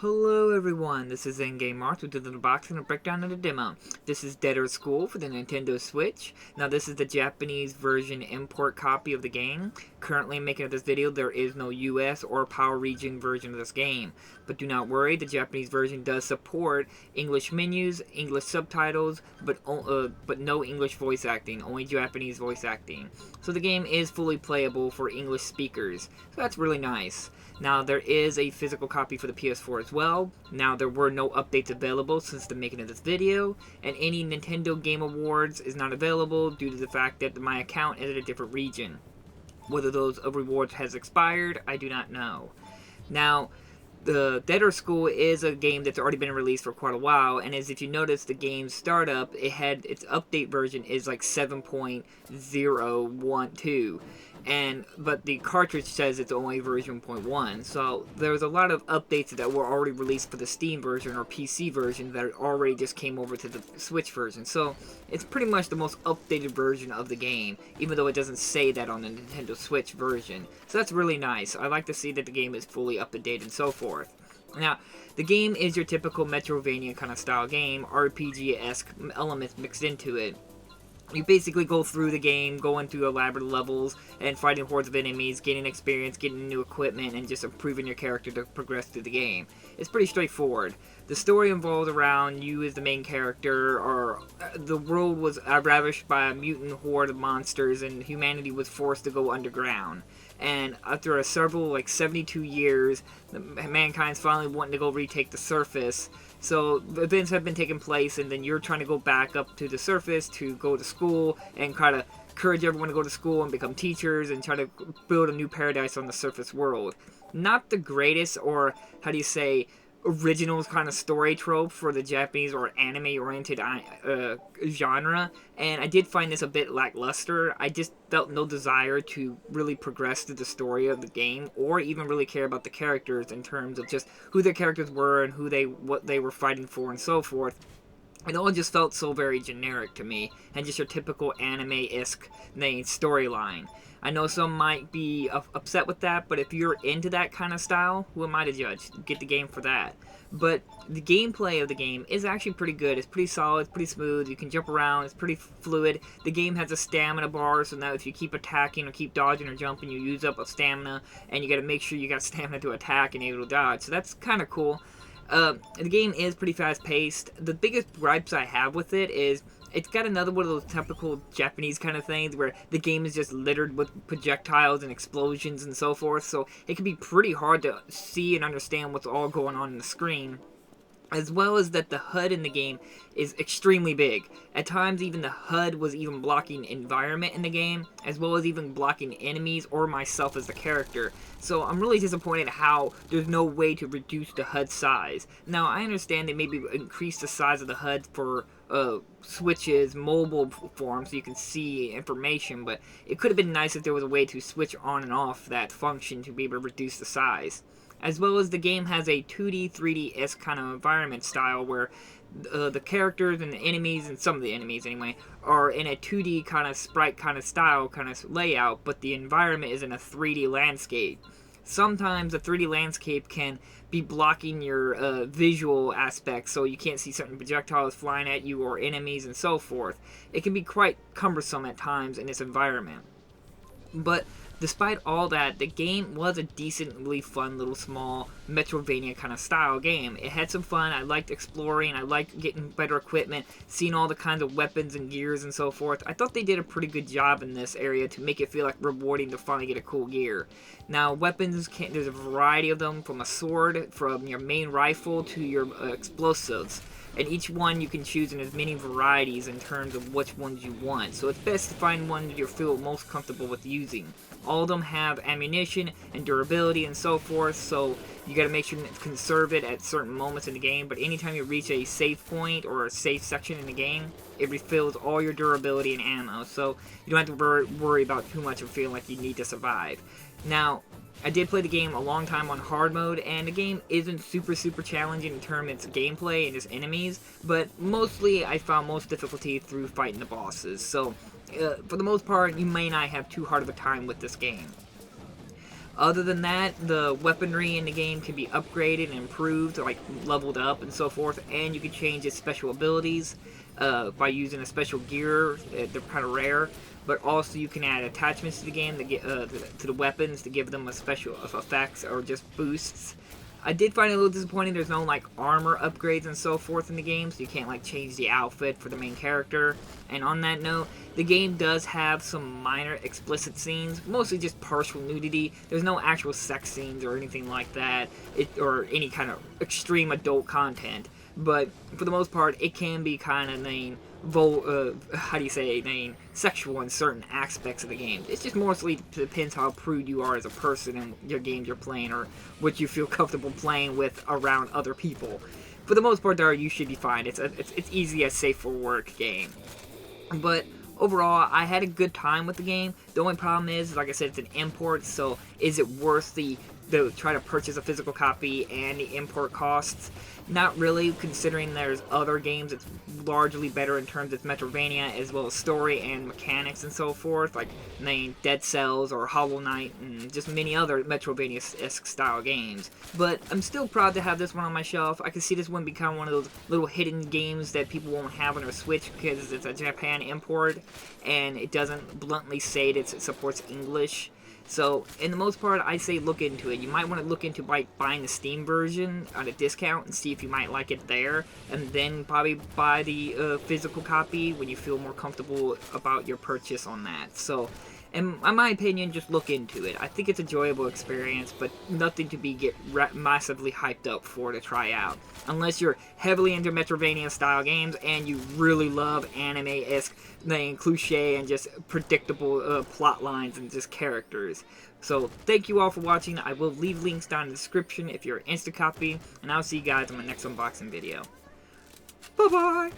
Hello everyone, this is Endgame Mark with the box and a breakdown of the demo. This is Dead or School for the Nintendo Switch. Now this is the Japanese version import copy of the game. Currently making of this video, there is no US or Power Region version of this game. But do not worry, the Japanese version does support English menus, English subtitles, but no English voice acting, only Japanese voice acting. So the game is fully playable for English speakers, so that's really nice. Now, there is a physical copy for the PS4 as well. Now, there were no updates available since the making of this video, and any Nintendo Game Awards is not available due to the fact that my account is in a different region. Whether those rewards has expired, I do not know. Now, the Dead or School is a game that's already been released for quite a while, and as if you notice the game's startup, it had its update version is like 7.012, but the cartridge says it's only version 1.1. So there's a lot of updates that were already released for the Steam version or PC version that already just came over to the Switch version. So it's pretty much the most updated version of the game, even though it doesn't say that on the Nintendo Switch version. So that's really nice. I like to see that the game is fully up to date and so forth. Now, the game is your typical Metroidvania kind of style game, RPG-esque elements mixed into it. You basically go through the game, going through elaborate levels, and fighting hordes of enemies, getting experience, getting new equipment, and just improving your character to progress through the game. It's pretty straightforward. The story involves around you as the main character, or the world was ravished by a mutant horde of monsters, and humanity was forced to go underground. And after several, 72 years, mankind's finally wanting to go retake the surface. So events have been taking place, and then you're trying to go back up to the surface to go to school and kind of encourage everyone to go to school and become teachers and try to build a new paradise on the surface world. Not the greatest, or how do you say, original kind of story trope for the Japanese or anime-oriented genre, and I did find this a bit lackluster. I just felt no desire to really progress through the story of the game, or even really care about the characters in terms of just who their characters were and what they were fighting for and so forth. It all just felt so very generic to me, and just your typical anime-esque storyline. I know some might be upset with that, but if you're into that kind of style, who am I to judge? Get the game for that. But the gameplay of the game is actually pretty good. It's pretty solid, it's pretty smooth, you can jump around, it's pretty fluid. The game has a stamina bar, so now if you keep attacking or keep dodging or jumping, you use up a stamina, and you gotta make sure you got stamina to attack and able to dodge, so that's kind of cool. The game is pretty fast-paced. The biggest gripes I have with it is it's got another one of those typical Japanese kind of things where the game is just littered with projectiles and explosions and so forth, so it can be pretty hard to see and understand what's all going on the screen. As well as that the HUD in the game is extremely big. At times even the HUD was even blocking environment in the game, as well as even blocking enemies or myself as the character. So I'm really disappointed how there's no way to reduce the HUD size. Now I understand they maybe increase the size of the HUD for Switch's mobile form so you can see information, but it could have been nice if there was a way to switch on and off that function to be able to reduce the size. As well as the game has a 2D, 3D-esque kind of environment style where the characters and the enemies, and some of the enemies anyway, are in a 2D kind of sprite kind of style, kind of layout, but the environment is in a 3D landscape. Sometimes the 3D landscape can be blocking your visual aspects, so you can't see certain projectiles flying at you or enemies and so forth. It can be quite cumbersome at times in this environment. But despite all that, the game was a decently fun little small Metroidvania kind of style game. It had some fun. I liked exploring. I liked getting better equipment, seeing all the kinds of weapons and gears and so forth. I thought they did a pretty good job in this area to make it feel like rewarding to finally get a cool gear. Now, weapons, there's a variety of them, from a sword, from your main rifle, to your explosives. And each one you can choose in as many varieties in terms of which ones you want. So it's best to find one you feel most comfortable with using. All of them have ammunition and durability and so forth, so you gotta make sure to conserve it at certain moments in the game, but anytime you reach a save point or a safe section in the game, it refills all your durability and ammo, so you don't have to worry about too much of feeling like you need to survive. Now, I did play the game a long time on hard mode, and the game isn't super challenging in terms of its gameplay and its enemies, but mostly I found most difficulty through fighting the bosses, so for the most part, you may not have too hard of a time with this game. Other than that, the weaponry in the game can be upgraded and improved, like leveled up and so forth, and you can change its special abilities by using a special gear. They're kind of rare, but also you can add attachments to the game to get to the weapons to give them a special effects or just boosts. I did find it a little disappointing there's no like armor upgrades and so forth in the game, so you can't like change the outfit for the main character. And on that note, the game does have some minor explicit scenes, mostly just partial nudity. There's no actual sex scenes or anything like that, or any kind of extreme adult content. But for the most part, it can be kind of sexual in certain aspects of the game. It's just mostly depends how prude you are as a person and your games you're playing, or what you feel comfortable playing with around other people. For the most part, though, you should be fine. It's easy, a safe for work game. But overall, I had a good time with the game. The only problem is, like I said, it's an import, so is it worth the try to purchase a physical copy and the import costs? Not really, considering there's other games that's largely better in terms of Metroidvania, as well as story and mechanics and so forth, like Dead Cells or Hollow Knight, and just many other Metroidvania-esque style games. But I'm still proud to have this one on my shelf. I can see this one become one of those little hidden games that people won't have on their Switch because it's a Japan import, and it doesn't bluntly say that it supports English. So, in the most part, I say look into it. You might want to look into buying the Steam version at a discount and see if you might like it there, and then probably buy the physical copy when you feel more comfortable about your purchase on that. So, in my opinion, just look into it. I think it's an enjoyable experience, but nothing to get massively hyped up for to try out. Unless you're heavily into Metroidvania-style games and you really love anime-esque, cliche and just predictable plot lines and just characters. So, thank you all for watching. I will leave links down in the description if you're an instant copy, and I'll see you guys in my next unboxing video. Bye-bye!